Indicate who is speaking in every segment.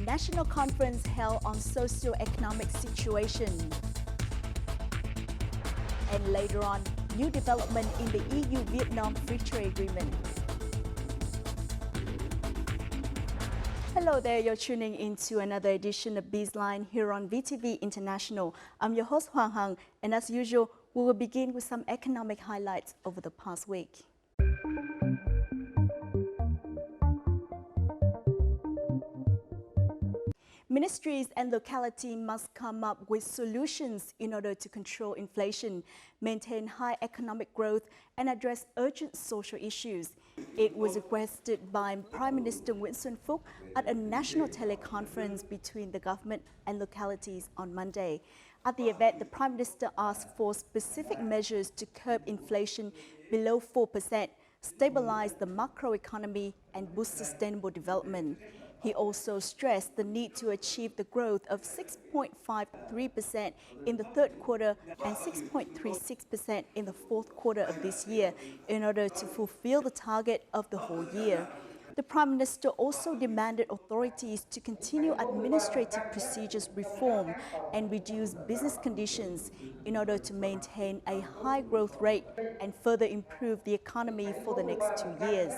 Speaker 1: National Conference held on socio-economic situation. And later on, new development in the EU-Vietnam Free Trade Agreement. Hello there, you're tuning into another edition of BizLine here on VTV International. I'm your host Hoàng Hằng, and as usual, we will begin with some economic highlights over the past week. Ministries and locality must come up with solutions in order to control inflation, maintain high economic growth, and address urgent social issues. It was requested by Prime Minister Nguyễn Xuân Phúc at a national teleconference between the government and localities on Monday. At the event, the Prime Minister asked for specific measures to curb inflation below 4%, stabilize the macroeconomy, and boost sustainable development. He also stressed the need to achieve the growth of 6.53% in the third quarter and 6.36% in the fourth quarter of this year in order to fulfill the target of the whole year. The Prime Minister also demanded authorities to continue administrative procedures reform and reduce business conditions in order to maintain a high growth rate and further improve the economy for the next 2 years.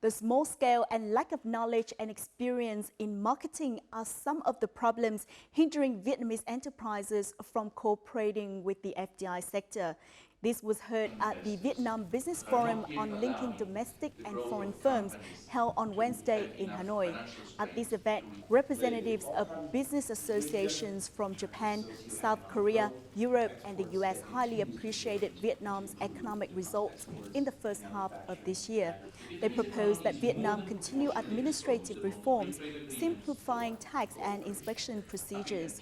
Speaker 1: The small scale and lack of knowledge and experience in marketing are some of the problems hindering Vietnamese enterprises from cooperating with the FDI sector. This was heard at the Vietnam Business Forum on linking domestic and foreign firms held on Wednesday in Hanoi. At this event, representatives of business associations from Japan, South Korea, Europe, and the US highly appreciated Vietnam's economic results in the first half of this year. They proposed that Vietnam continue administrative reforms, simplifying tax and inspection procedures.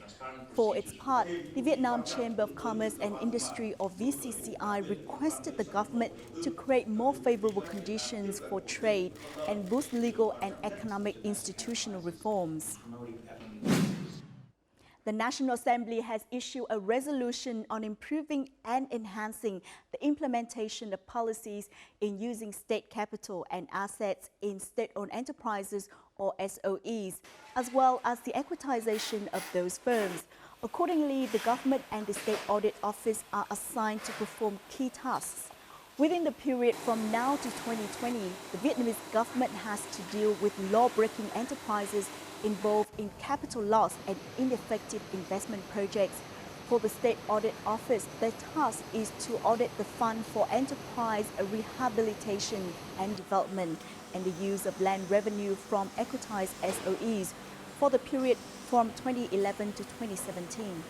Speaker 1: For its part, the Vietnam Chamber of Commerce and Industry, or VCCI, requested the government to create more favorable conditions for trade and boost legal and economic institutional reforms. The National Assembly has issued a resolution on improving and enhancing the implementation of policies in using state capital and assets in state-owned enterprises, or SOEs, as well as the equitization of those firms. Accordingly, the government and the State Audit Office are assigned to perform key tasks. Within the period from now to 2020, the Vietnamese government has to deal with law-breaking enterprises involved in capital loss and ineffective investment projects. For the State Audit Office, their task is to audit the Fund for Enterprise Rehabilitation and Development and the use of land revenue from equitized SOEs for the period from 2011 to 2017.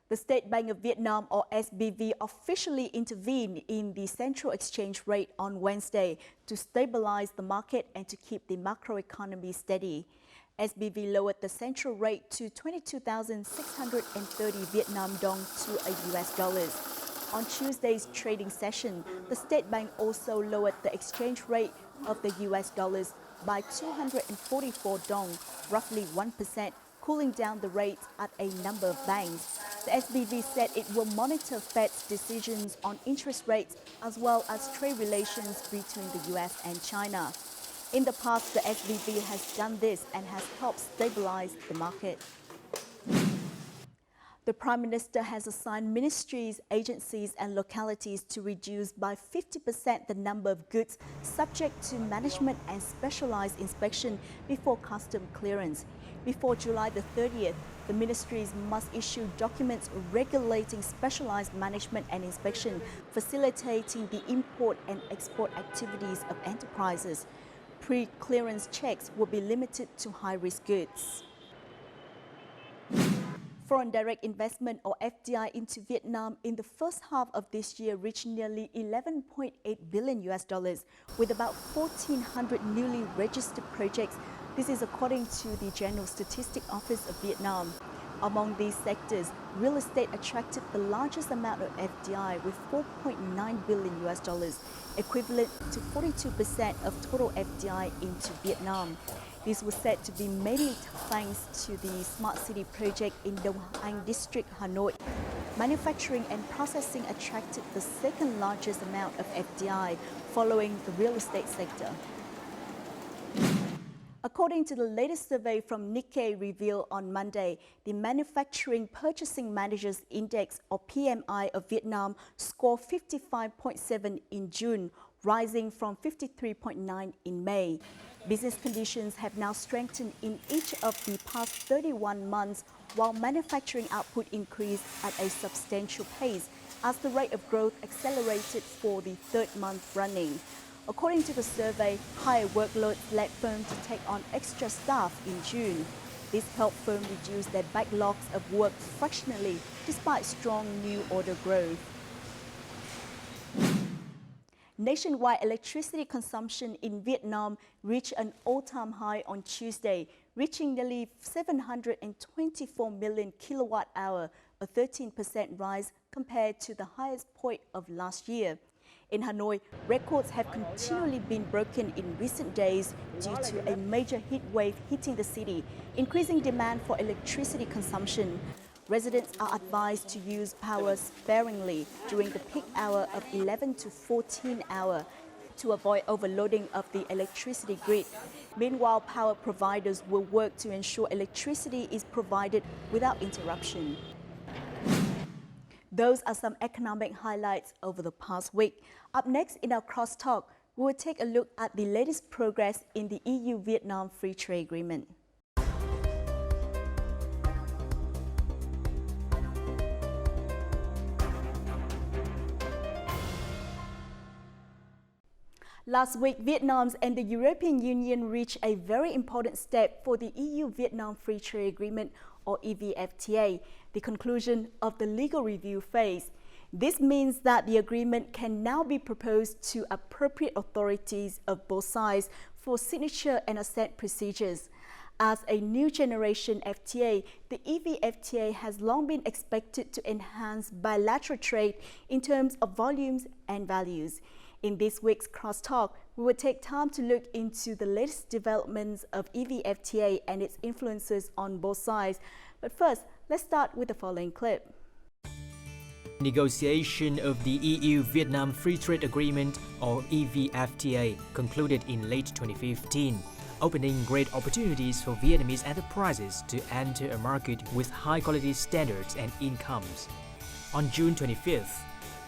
Speaker 1: The State Bank of Vietnam, or SBV, officially intervened in the central exchange rate on Wednesday to stabilize the market and to keep the macroeconomy steady. SBV lowered the central rate to 22,630 Vietnam dong to a US dollars. On Tuesday's trading session, the State Bank also lowered the exchange rate of the US dollars by 244 dong, roughly 1%, cooling down the rates at a number of banks. The SBV said it will monitor Fed's decisions on interest rates as well as trade relations between the US and China. In the past, the SBV has done this and has helped stabilize the market. The Prime Minister has assigned ministries, agencies and localities to reduce by 50% the number of goods subject to management and specialized inspection before custom clearance. Before July the 30th, the ministries must issue documents regulating specialized management and inspection, facilitating the import and export activities of enterprises. Pre-clearance checks will be limited to high-risk goods. Foreign direct investment, or FDI, into Vietnam in the first half of this year reached nearly $11.8 billion, with about 1,400 newly registered projects. This is according to the General Statistics Office of Vietnam. Among these sectors, real estate attracted the largest amount of FDI with $4.9 billion, equivalent to 42% of total FDI into Vietnam. This was said to be mainly thanks to the Smart City project in Dong Anh District, Hanoi. Manufacturing and processing attracted the second largest amount of FDI, following the real estate sector. According to the latest survey from Nikkei revealed on Monday, the Manufacturing Purchasing Managers Index, or PMI, of Vietnam scored 55.7 in June, rising from 53.9 in May. Business conditions have now strengthened in each of the past 31 months, while manufacturing output increased at a substantial pace as the rate of growth accelerated for the third month running. According to the survey, higher workloads led firms to take on extra staff in June. This helped firms reduce their backlogs of work fractionally despite strong new order growth. Nationwide electricity consumption in Vietnam reached an all-time high on Tuesday, reaching nearly 724 million kilowatt-hour, a 13% rise compared to the highest point of last year. In Hanoi, records have continually been broken in recent days due to a major heat wave hitting the city, increasing demand for electricity consumption. Residents are advised to use power sparingly during the peak hour of 11 to 14 hour to avoid overloading of the electricity grid. Meanwhile, power providers will work to ensure electricity is provided without interruption. Those are some economic highlights over the past week. Up next in our crosstalk, we will take a look at the latest progress in the EU-Vietnam Free Trade Agreement. Last week, Vietnam and the European Union reached a very important step for the EU-Vietnam Free Trade Agreement, or EVFTA, the conclusion of the legal review phase. This means that the agreement can now be proposed to appropriate authorities of both sides for signature and assent procedures. As a new generation FTA, the EVFTA has long been expected to enhance bilateral trade in terms of volumes and values. In this week's Crosstalk, we will take time to look into the latest developments of EVFTA and its influences on both sides. But first, let's start with the following clip.
Speaker 2: Negotiation of the EU-Vietnam Free Trade Agreement, or EVFTA, concluded in late 2015, opening great opportunities for Vietnamese enterprises to enter a market with high-quality standards and incomes. On June 25th,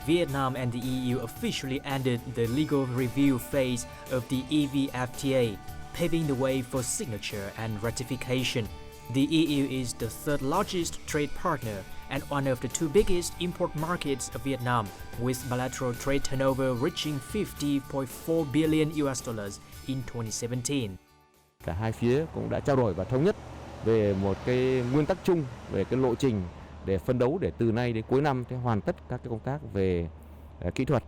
Speaker 2: Vietnam and the EU officially ended the legal review phase of the EVFTA, paving the way for signature and ratification. The EU is the third largest trade partner and one of the two biggest import markets of Vietnam, with bilateral trade turnover reaching $50.4 billion in 2017.
Speaker 3: Cả hai phía cũng đã trao đổi và thống nhất về một cái nguyên tắc chung về cái lộ trình để phấn đấu để từ nay đến cuối năm hoàn tất các cái công tác về kỹ thuật,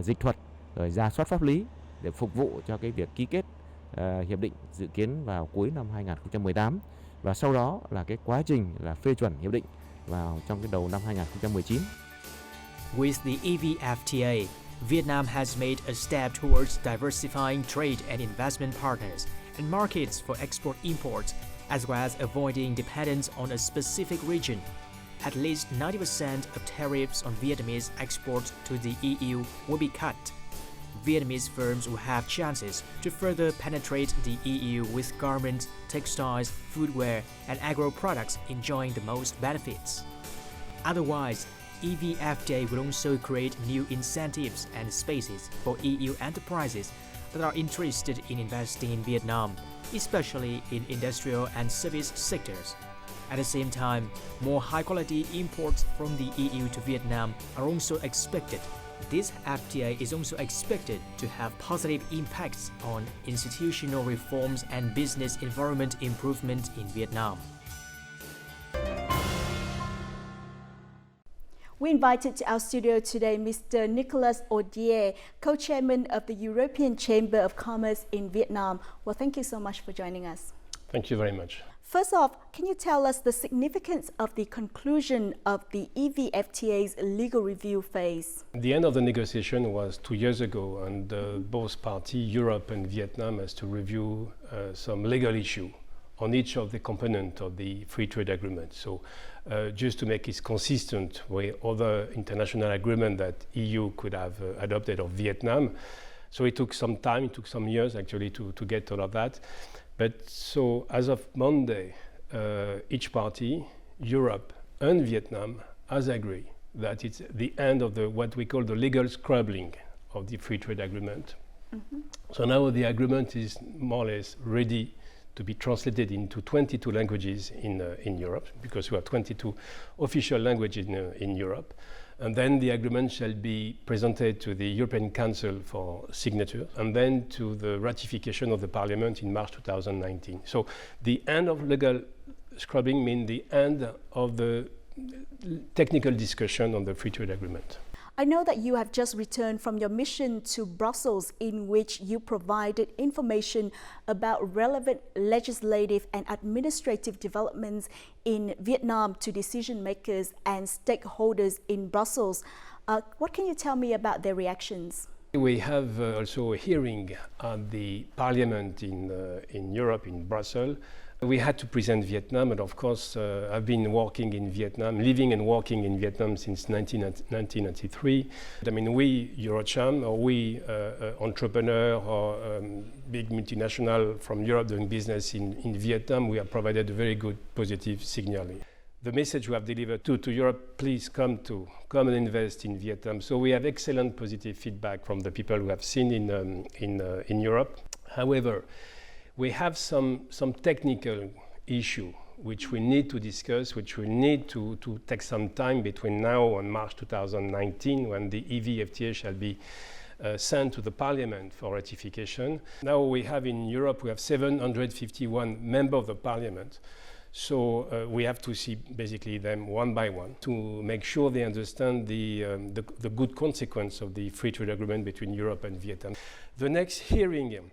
Speaker 3: dịch thuật, rồi rà soát pháp lý để phục vụ cho cái việc ký kết hiệp định dự kiến vào cuối năm 2018 và sau đó là cái quá trình là phê chuẩn hiệp định vào trong cái đầu năm 2019.
Speaker 2: With the EVFTA, Vietnam has made a step towards diversifying trade and investment partners and markets for export-import, as well as avoiding dependence on a specific region. At least 90% of tariffs on Vietnamese exports to the EU will be cut. Vietnamese firms will have chances to further penetrate the EU with garments, textiles, footwear, and agro products enjoying the most benefits. Otherwise, EVFTA will also create new incentives and spaces for EU enterprises that are interested in investing in Vietnam, especially in industrial and service sectors. At the same time, more high-quality imports from the EU to Vietnam are also expected. This FTA is also expected to have positive impacts on institutional reforms and business environment improvement in Vietnam.
Speaker 1: We invited to our studio today Mr. Nicolas Audier, co-chairman of the European Chamber of Commerce in Vietnam. Well, thank you so much for joining us.
Speaker 4: Thank you very much.
Speaker 1: First off, can you tell us the significance of the conclusion of the EVFTA's legal review phase?
Speaker 4: The end of the negotiation was 2 years ago, and both parties, Europe and Vietnam, has to review some legal issue on each of the components of the free trade agreement. So just to make it consistent with other international agreements that EU could have adopted of Vietnam, So it took some time, it took some years actually to get all of that. But so as of Monday, each party, Europe and Vietnam, has agreed that it's the end of what we call the legal scrubbing of the free trade agreement. Mm-hmm. So now the agreement is more or less ready to be translated into 22 languages in Europe, because we have 22 official languages in Europe. And then the agreement shall be presented to the European Council for signature, and then to the ratification of the Parliament in March 2019. So the end of legal scrubbing means the end of the technical discussion on the free trade agreement.
Speaker 1: I know that you have just returned from your mission to Brussels, in which you provided information about relevant legislative and administrative developments in Vietnam to decision makers and stakeholders in Brussels. What can you tell me about their reactions?
Speaker 4: We have also a hearing at the Parliament in Europe, in Brussels. We had to present Vietnam, and of course I've been working in Vietnam, living and working in Vietnam since 1993. I mean, we Eurocham, or we entrepreneur or big multinational from Europe doing business in Vietnam, we have provided a very good positive signal. The message we have delivered to Europe: please come and invest in Vietnam. So we have excellent positive feedback from the people who have seen in Europe. However, we have some technical issue which we need to discuss, which we need to take some time between now and March 2019, when the EVFTA shall be sent to the Parliament for ratification. Now we have in Europe, we have 751 members of the Parliament. So we have to see basically them one by one to make sure they understand the good consequence of the free trade agreement between Europe and Vietnam. The next hearing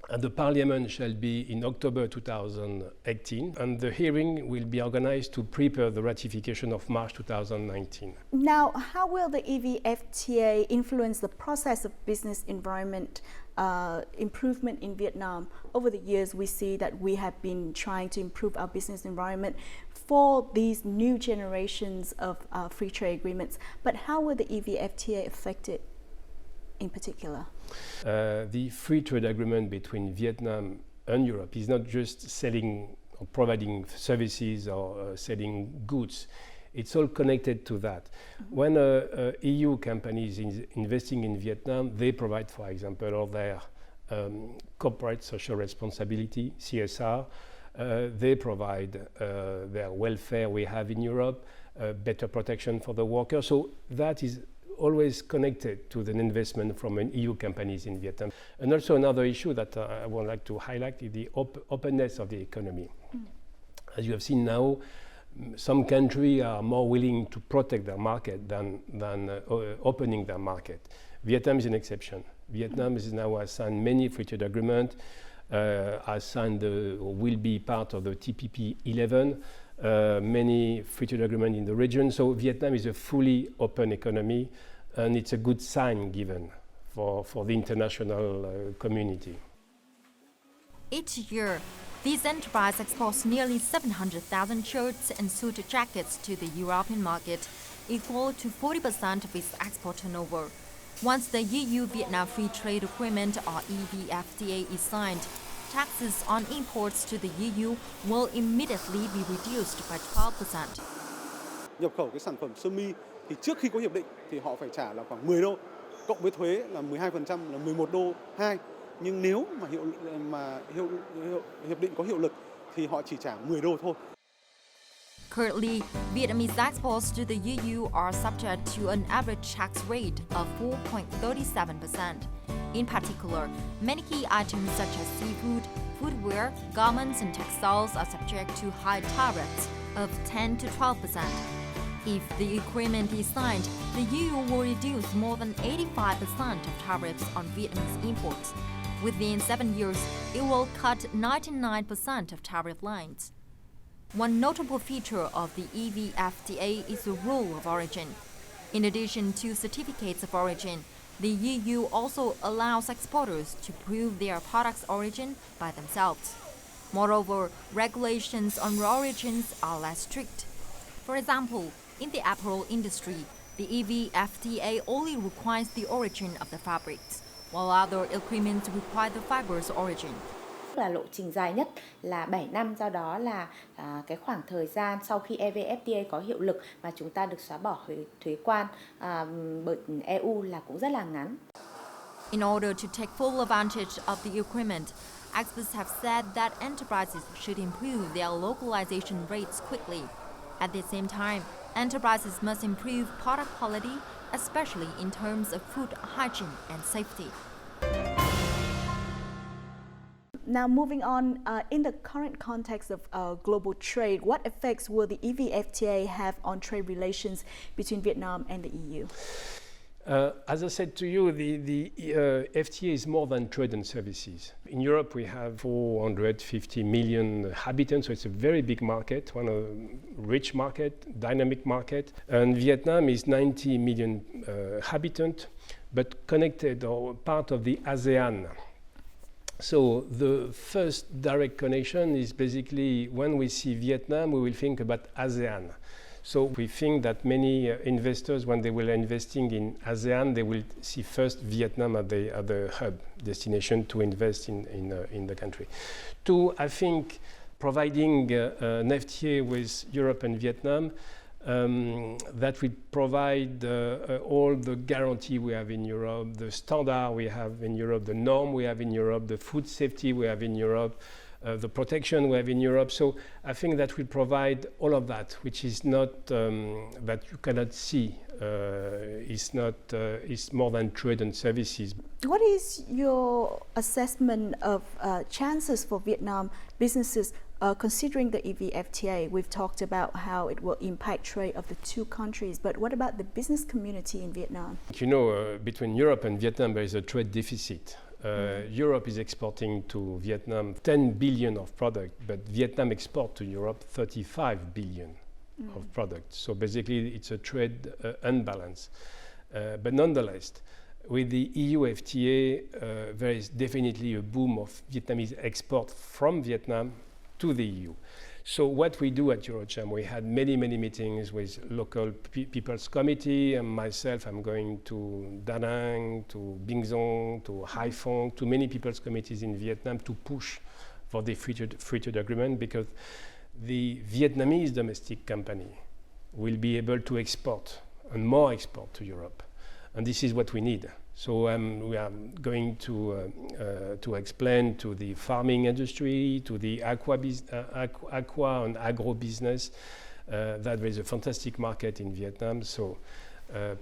Speaker 4: at the Parliament shall be in October 2018, and the hearing will be organized to prepare the ratification of March 2019.
Speaker 1: Now, how will the EVFTA influence the process of business environment improvement in Vietnam? Over the years, we see that we have been trying to improve our business environment for these new generations of free trade agreements. But how will the EVFTA affect it in particular?
Speaker 4: The free trade agreement between Vietnam and Europe is not just selling or providing services or selling goods. It's all connected to that. Mm-hmm. When a EU company is investing in Vietnam, they provide, for example, all their corporate social responsibility, CSR. They provide their welfare we have in Europe, better protection for the worker. So that is always connected to the investment from an EU companies in Vietnam. And also another issue that I would like to highlight is the openness of the economy. Mm. As you have seen now, some countries are more willing to protect their market than opening their market. Vietnam is an exception. Vietnam is now has signed many free trade agreements, has signed or will be part of the TPP 11, many free trade agreements in the region. So Vietnam is a fully open economy, and it's a good sign given for the international community.
Speaker 5: Each year, these enterprises export nearly 700,000 shirts and suit jackets to the European market, equal to 40% of its export turnover. Once the EU-Vietnam Free Trade Agreement, or EVFTA, is signed, taxes on imports to the EU will immediately be reduced by 12%.
Speaker 6: Nhập khẩu cái sản phẩm sơ mi thì trước khi có hiệp định thì họ phải trả là khoảng 10 đô, cộng với thuế là 12% là 11 đô 2. Nhưng nếu mà hiệp định có hiệu lực thì họ chỉ trả 10 đô thôi.
Speaker 5: Currently, Vietnamese exports to the EU are subject to an average tax rate of 4.37%. In particular, many key items such as seafood, footwear, garments, and textiles are subject to high tariffs of 10 to 12%. If the agreement is signed, the EU will reduce more than 85% of tariffs on Vietnamese imports. Within 7 years, it will cut 99% of tariff lines. One notable feature of the EVFTA is the rule of origin. In addition to certificates of origin, the EU also allows exporters to prove their product's origin by themselves. Moreover, regulations on origins are less strict. For example, in the apparel industry, the EVFTA only requires the origin of the fabrics, while other agreements require the fiber's origin.
Speaker 7: Là lộ trình dài nhất là 7 năm, do đó là cái khoảng thời gian sau khi EVFTA có hiệu lực mà chúng ta được xóa bỏ thuế quan bởi EU là cũng rất là ngắn.
Speaker 5: In order to take full advantage of the agreement, experts have said that enterprises should improve their localization rates quickly. At the same time, enterprises must improve product quality, especially in terms of food hygiene and safety.
Speaker 1: Now, moving on, in the current context of global trade, what effects will the EVFTA have on trade relations between Vietnam and the EU?
Speaker 4: As I said to you, the FTA is more than trade and services. In Europe, we have 450 million inhabitants, so it's a very big market, one of rich market, dynamic market. And Vietnam is 90 million inhabitants, but connected or part of the ASEAN. So the first direct connection is basically when we see Vietnam, we will think about ASEAN. So we think that many investors, when they will investing in ASEAN, they will see first Vietnam as the hub destination to invest in the country. Two, I think providing an FTA with Europe and Vietnam that will provide all the guarantee we have in Europe, the standard we have in Europe, the norm we have in Europe, the food safety we have in Europe, the protection we have in Europe. So I think that will provide all of that, which is not that you cannot see. It's more than trade and services.
Speaker 1: What is your assessment of chances for Vietnam businesses considering the EVFTA? We've talked about how it will impact trade of the two countries, but what about the business community in Vietnam?
Speaker 4: You know, between Europe and Vietnam, there is a trade deficit. Europe is exporting to Vietnam 10 billion of product, but Vietnam export to Europe 35 billion of products. So basically, it's a trade unbalance. But nonetheless, with the EU FTA, there is definitely a boom of Vietnamese export from Vietnam to the EU. So what we do at Eurocham, we had many meetings with local people's committee, and myself, I'm going to Da Nang, to Binh Duong, to Hai Phong, to many people's committees in Vietnam to push for the free trade agreement, because the Vietnamese domestic company will be able to export and more export to Europe. And this is what we need. So we are going to explain to the farming industry, to the aqua and agro business that there is a fantastic market in Vietnam. So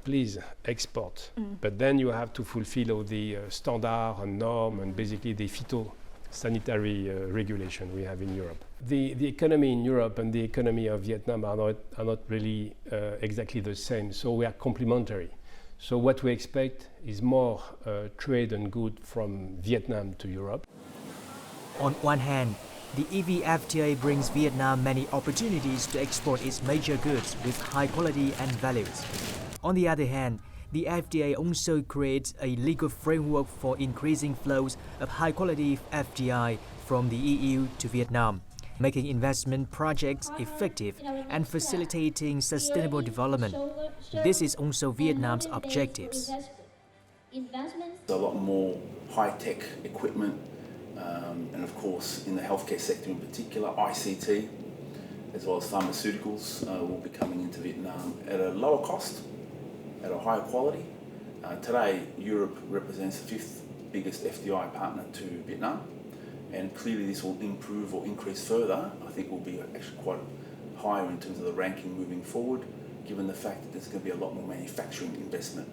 Speaker 4: please export. But then you have to fulfill all the standard and norm and basically the phytosanitary regulation we have in Europe. The economy in Europe and the economy of Vietnam are not really exactly the same. So we are complementary. So what we expect is more trade and good from Vietnam to Europe.
Speaker 2: On one hand, the EVFTA brings Vietnam many opportunities to export its major goods with high quality and values. On the other hand, the FTA also creates a legal framework for increasing flows of high-quality FDI from the EU to Vietnam, making investment projects effective and facilitating sustainable development. This is also Vietnam's objectives.
Speaker 8: A lot more high-tech equipment, and of course in the healthcare sector in particular, ICT, as well as pharmaceuticals will be coming into Vietnam at a lower cost, at a higher quality. Today, Europe represents the fifth biggest FDI partner to Vietnam, and clearly this will improve or increase further. I think will be actually quite higher in terms of the ranking moving forward, given the fact that there's going to be a lot more manufacturing investment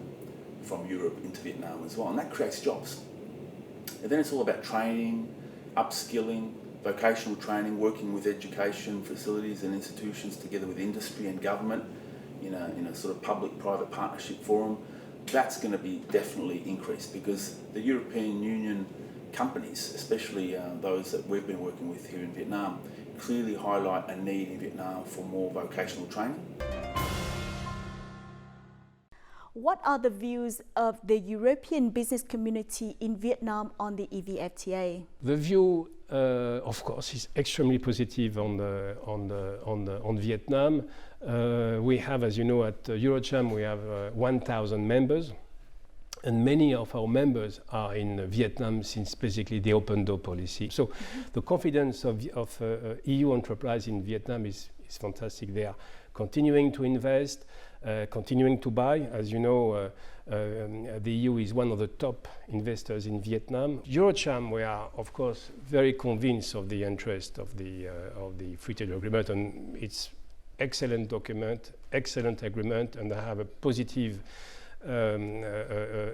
Speaker 8: from Europe into Vietnam as well, and that creates jobs. And then it's all about training, upskilling, vocational training, working with education facilities and institutions together with industry and government in a sort of public-private partnership forum. That's going to be definitely increased because the European Union companies, especially those that we've been working with here in Vietnam, clearly highlight a need in Vietnam for more vocational training.
Speaker 1: What are the views of the European business community in Vietnam on the EVFTA?
Speaker 4: The view, of course, is extremely positive on Vietnam. We have, as you know, at Eurocham, we have 1,000 members. And many of our members are in Vietnam since basically the open door policy. So the confidence of EU enterprise in Vietnam is fantastic. They are continuing to invest, continuing to buy. As you know, the EU is one of the top investors in Vietnam. Eurocham, we are of course very convinced of the interest of the free trade agreement, and it's excellent document, excellent agreement, and they have a positive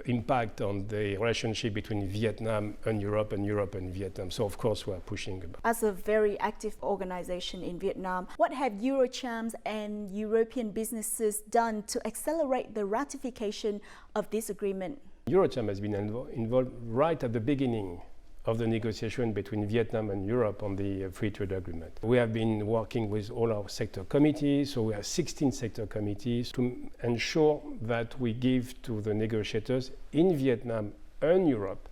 Speaker 4: impact on the relationship between Vietnam and Europe and Vietnam. So of course we are pushing.
Speaker 1: As a very active organization in Vietnam, what have Eurochams and European businesses done to accelerate the ratification of this agreement?
Speaker 4: Eurocham has been involved right at the beginning of the negotiation between Vietnam and Europe on the free trade agreement. We have been working with all our sector committees, so we have 16 sector committees to ensure that we give to the negotiators in Vietnam and Europe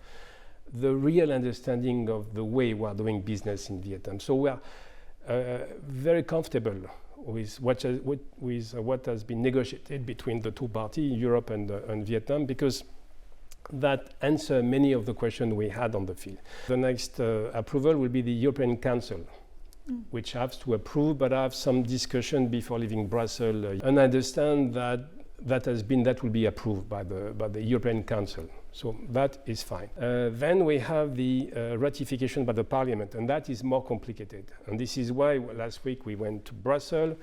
Speaker 4: the real understanding of the way we are doing business in Vietnam. So we are very comfortable with what has been negotiated between the two parties, Europe and Vietnam, because that answer many of the questions we had on the field. The next approval will be the European Council, which has to approve, but have some discussion before leaving Brussels. And I understand that will be approved by the European Council. So that is fine. Then we have the ratification by the Parliament, and that is more complicated. And this is why last week we went to Brussels.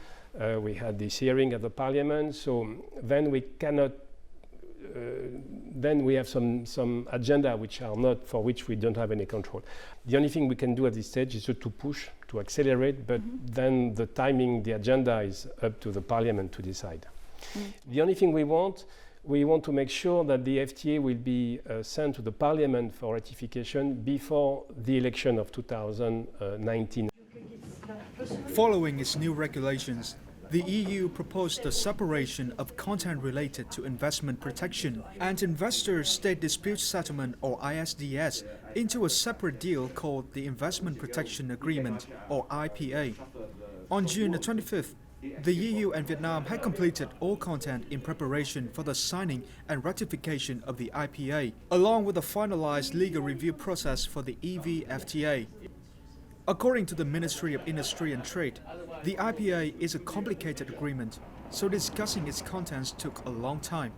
Speaker 4: We had this hearing at the Parliament. So then we cannot. Then we have some agenda for which we don't have any control. The only thing we can do at this stage is to push, to accelerate, but then the timing, the agenda is up to the Parliament to decide. The only thing we want to make sure that the FTA will be sent to the Parliament for ratification before the election of 2019.
Speaker 9: Following its new regulations, the EU proposed the separation of content related to investment protection and investor state dispute settlement, or ISDS, into a separate deal called the Investment Protection Agreement, or IPA. On June the 25th, the EU and Vietnam had completed all content in preparation for the signing and ratification of the IPA, along with a finalized legal review process for the EVFTA. According to the Ministry of Industry and Trade, the IPA is a complicated agreement, so discussing its contents took a long time.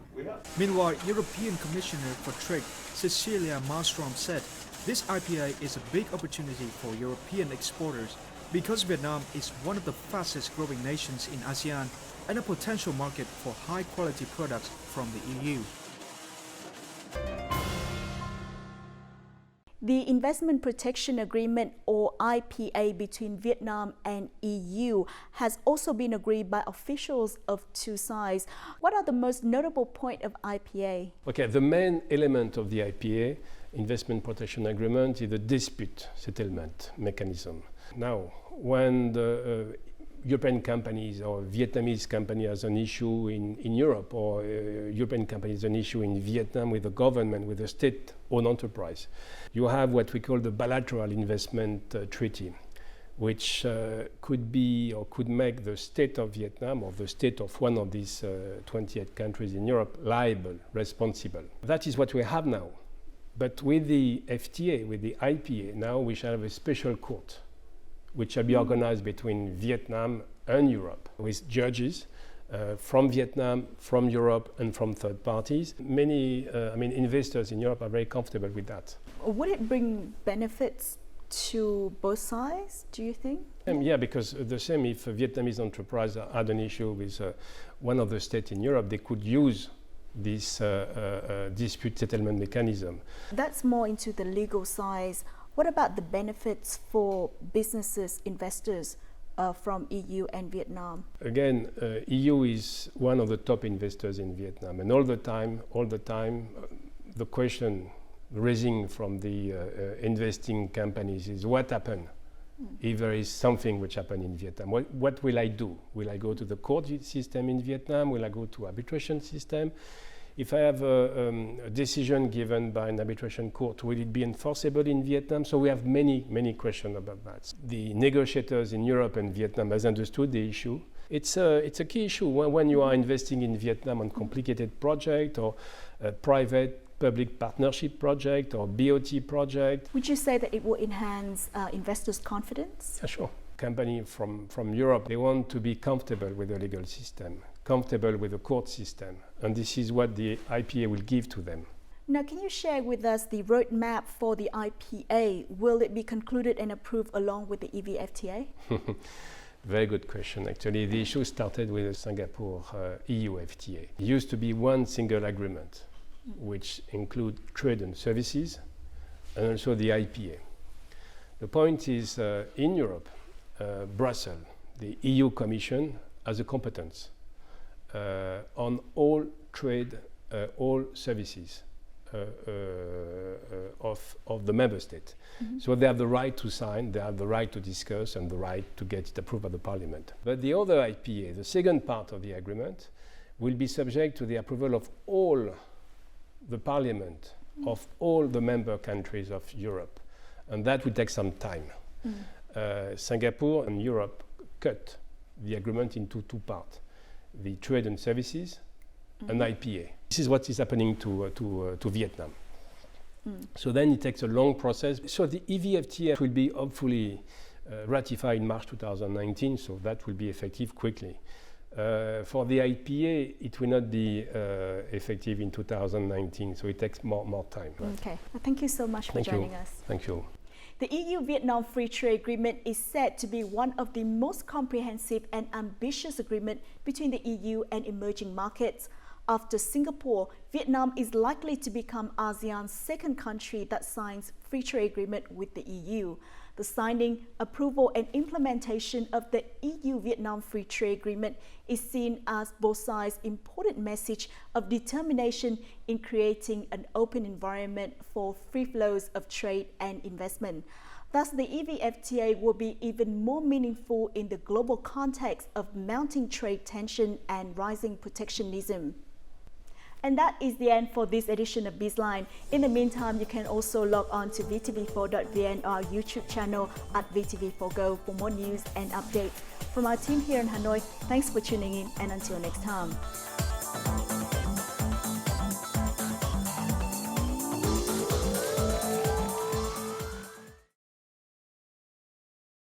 Speaker 9: Meanwhile, European Commissioner for Trade Cecilia Malmström said this IPA is a big opportunity for European exporters because Vietnam is one of the fastest growing nations in ASEAN and a potential market for high quality products from the EU.
Speaker 1: The Investment Protection Agreement, or IPA, between Vietnam and EU has also been agreed by officials of two sides. What are the most notable points of IPA?
Speaker 4: Okay, the main element of the IPA, Investment Protection Agreement, is the dispute settlement mechanism. Now, when the European companies or Vietnamese company has an issue in Europe, or European company has an issue in Vietnam with the government, with the state-owned enterprise, you have what we call the bilateral investment treaty, which could be or could make the state of Vietnam or the state of one of these 28 countries in Europe liable, responsible. That is what we have now. But with the FTA, with the IPA, now we shall have a special court, which shall be organized between Vietnam and Europe, with judges from Vietnam, from Europe, and from third parties. Many investors in Europe are very comfortable with that.
Speaker 1: Would it bring benefits to both sides, do you think?
Speaker 4: Yeah, because the same if a Vietnamese enterprise had an issue with one of the states in Europe, they could use this dispute settlement mechanism.
Speaker 1: That's more into the legal side. What about the benefits for businesses, investors from EU and Vietnam? Again,
Speaker 4: EU is one of the top investors in Vietnam, and all the time, the question raising from the investing companies is what happened if there is something which happened in Vietnam. What will I do? Will I go to the court system in Vietnam? Will I go to arbitration system? If I have a decision given by an arbitration court, will it be enforceable in Vietnam? So we have many questions about that. The negotiators in Europe and Vietnam has understood the issue. It's a key issue when you are investing in Vietnam on complicated project or private public partnership project or BOT project.
Speaker 1: Would you say that it will enhance investors' confidence?
Speaker 4: Yeah, sure. Companies from Europe, they want to be comfortable with the legal system, comfortable with the court system, and this is what the IPA will give to them.
Speaker 1: Now, can you share with us the roadmap for the IPA? Will it be concluded and approved along with the EVFTA?
Speaker 4: Very good question. Actually, the issue started with the Singapore EU FTA. It used to be one single agreement, which include trade and services, and also the IPA. The point is, in Europe, Brussels, the EU Commission, has a competence on all trade, all services of the member state. Mm-hmm. So they have the right to sign, they have the right to discuss, and the right to get it approved by the parliament. But the other IPA, the second part of the agreement, will be subject to the approval of all the parliament of all the member countries of Europe, and that will take some time. Singapore and Europe cut the agreement into two parts, the trade and services and IPA. This is what is happening to Vietnam. So then it takes a long process. So the EVFTA will be hopefully ratified in March 2019, so that will be effective quickly. For the IPA, it will not be effective in 2019, so it takes more time. Right?
Speaker 1: Okay, well, thank you so much for joining us.
Speaker 4: Thank you.
Speaker 1: The EU-Vietnam Free Trade Agreement is said to be one of the most comprehensive and ambitious agreements between the EU and emerging markets. After Singapore, Vietnam is likely to become ASEAN's second country that signs free trade agreement with the EU. The signing, approval and implementation of the EU-Vietnam Free Trade Agreement is seen as both sides' important message of determination in creating an open environment for free flows of trade and investment. Thus, the EVFTA will be even more meaningful in the global context of mounting trade tension and rising protectionism. And that is the end for this edition of BizLine. In the meantime, you can also log on to vtv4.vn, our YouTube channel at VTV4Go for more news and updates. From our team here in Hanoi, thanks for tuning in, and until next time.